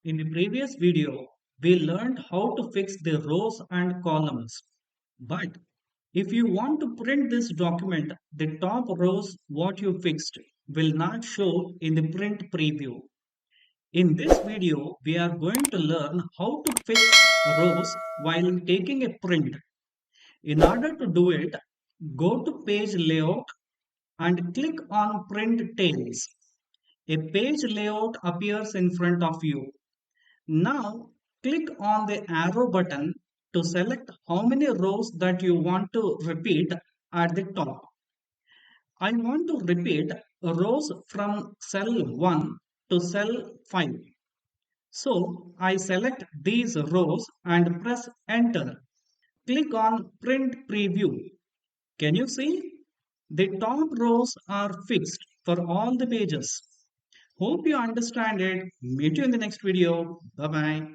In the previous video, we learned how to fix the rows and columns. But if you want to print this document, the top rows what you fixed will not show in the print preview. In this video, we are going to learn how to fix rows while taking a print. In order to do it, go to page layout and click on print tails. A page layout appears in front of you. Now, click on the arrow button to select how many rows that you want to repeat at the top. I want to repeat rows from cell 1 to cell 5. So, I select these rows and press enter. Click on print preview. Can you see? The top rows are fixed for all the pages. Hope you understand it. Meet you in the next video. Bye bye.